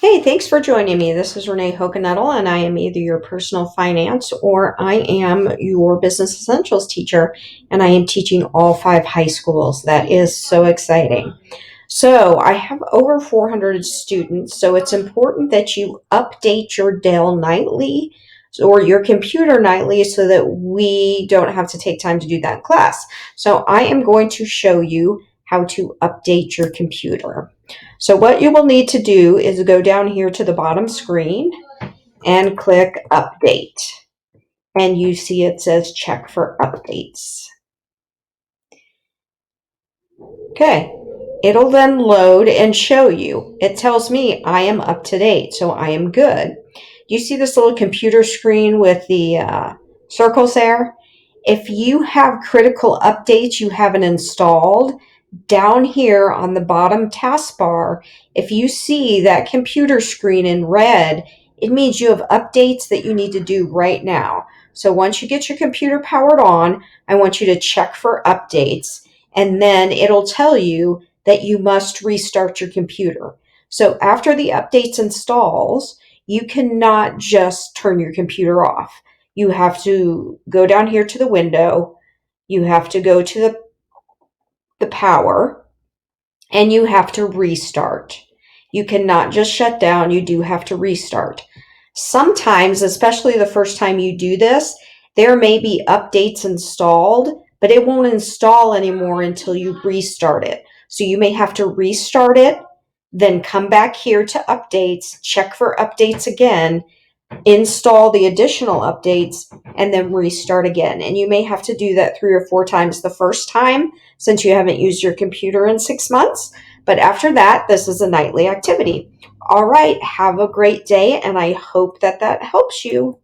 Hey, thanks for joining me. This is Renee Hokenettle, and I am either your personal finance or I am your business essentials teacher, and I am teaching all five high schools. That is so exciting. So, I have over 400 students, so it's important that you update your Dell nightly or your computer nightly so that we don't have to take time to do that in class. So, I am going to show you how to update your computer. So what you will need to do is go down here to the bottom screen and click Update. And you see it says check for updates. Okay, it'll then load and show you. It tells me I am up to date, so I am good. You see this little computer screen with the circles there? If you have critical updates you haven't installed, down here on the bottom taskbar, if you see that computer screen in red, it means you have updates that you need to do right now. So once you get your computer powered on, I want you to check for updates, and then it'll tell you that you must restart your computer. So after the updates installs, you cannot just turn your computer off. You have to go down here to the window, you have to go to the power, and you have to restart. You cannot just shut down, you do have to restart. Sometimes, especially the first time you do this, there may be updates installed, but it won't install anymore until you restart it. So you may have to restart it, then come back here to updates, check for updates again, install the additional updates, and then restart again. And you may have to do that 3 or 4 times the first time since you haven't used your computer in 6 months. But after that, this is a nightly activity. All right, have a great day, and I hope that helps you.